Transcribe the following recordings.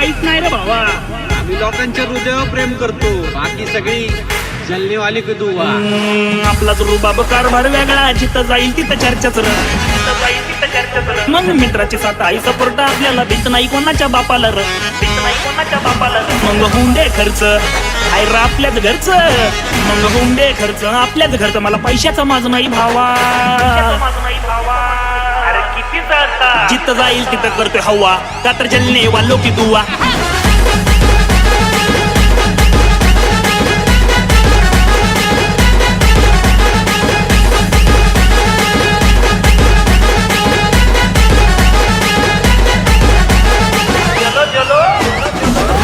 काहीच नाही रे भावा. आम्ही लोकांच्या हृदयावर प्रेम करतो, बाकी सगळी जलने वाली की दुवा. आपलाच रुबाब कारभार वेगळा, जिथं जाईल तिथं चर्चाच र. मग मित्राची साथ आई सपोर्ट आपल्याला, भीत नाही कोणाच्या बापाला र. मग होऊन दे खर्च हाय र आपल्याच घरचं. मग होऊन दे खर्च आपल्याच घरचं, मला पैशाचा माझ नाही भावा. जिथं जाईल तिथं करतोय हवा, का तर जलने वालो की दुआ.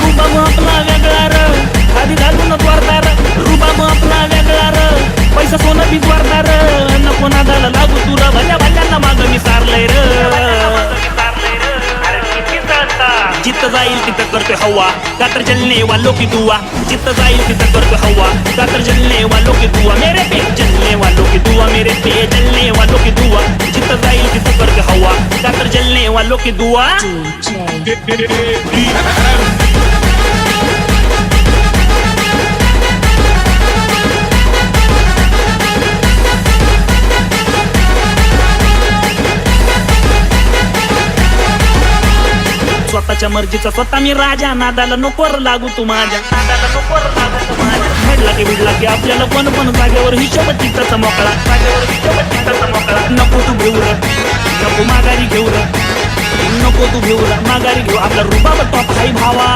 रुबाब आपला वेगळा र, आधी घालूनच वारदार. रुबाब आपला वेगळा र, पैसा सोनं बी वारदार. नको नादाला लागू तुला, भल्या भल्यांना माग मी सारलंय र. जिथं जाईल तिथं करतोय हवा, का तर जलने वालो की दुआ. जिथं जाईल तिथं करतोय हवा, का तर जलने वालो की दुआ. मेरे पे जलने वालो की दुआ, मेरे पे जलने वालो की दुआ. जिथं जाईल तिथं करतोय हवा, का तर जलने वालो की दुआ. स्वतःच्या मर्जीचा स्वतः मी राजा, नादाला नोकर लागू तू माझ्या. घडला की बिडला की आपल्याला पण जागेवर हिशोब चित्ताचा मोकळा. नको तू घेऊ र, नको माघारी घेऊ र. नको तू घेऊ र, माघारी घेऊ. आपला रुबाब टॉप हाय भावा.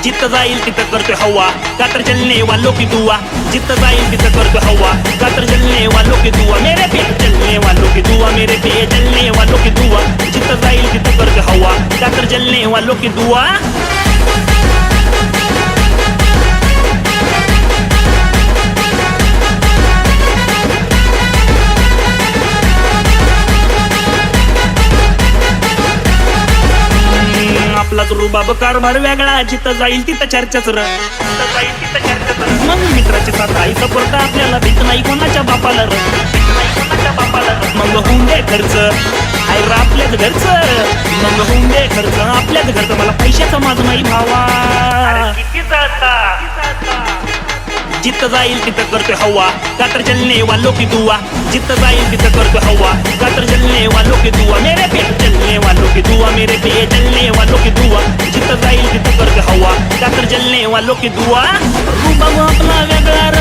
जिथं जाईल तिथं करतोय हवा, का तर जलने वालो की दुआ. जिथं जाईल तिथं करतोय हवा, का तर जलने वालो की दुआ. मेरे पे जलने वालो की दुआ, मेरे पे जलने वालो की दुआ. जिथं जाईल तिथं करतोय हवा, का तर जलने वालो की दुआ. आपलाच रुबाब कारभार वेगळा, जिथं जाईल तिथं चर्चाच र. मग मित्राची साथ आई सपोर्ट आपल्याला, भीत नाही कोणाच्या बापाला र. मग होऊन दे खर्च हाय र आपल्याच घरचं. मग होऊन दे खर्च आपल्याच घरचं, मला पैशाचा माझ नाही भावा. जिथं जाईल तिथं करतोय हवा, का तर जलने वालो की दुआ. जिथं जाईल तिथं करतोय हवा, का तर जलने वालो की दुआ. मेरे पे जलने वालो की दुआ, मेरे पे जलने वालो की दुआ. जिथं जाईल तिथं करतोय हवा, का तर जलने वालो की दुआ. रुबाब आपला वेगळा र,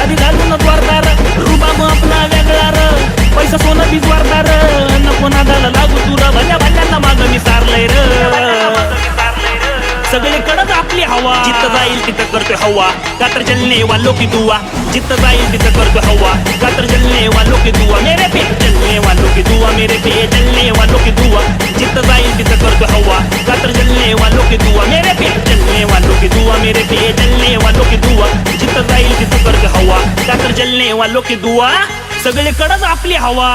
आधी घालूनच वारदार. रुबाब आपला वेगळा र, पैसा सोनं बीज वारदार. नको नादाला लागू तुला, भल्या भल्यांना माग मी सारलंय र. सगळीकडंच आपली हवा. जिथं जाईल तिथं करतोय हवा, का तर जलने वालो की दुआ. जिथं जाईल तिथं करतोय हवा, का तर जलने वालो की दुआ. मेरे पे जलने वालो की दुआ, मेरे पे जलने वालो की दुआ. जिथं जाईल तिथं करतोय हवा, का तर जलने वालो की दुआ. मेरे पे जलने वालो की दुआ, मेरे पे जलने वालो की दुआ. जिथं जाईल तिथं करतोय हवा, का तर जलने वालो की दुआ. सगळीकडंच आपली हवा.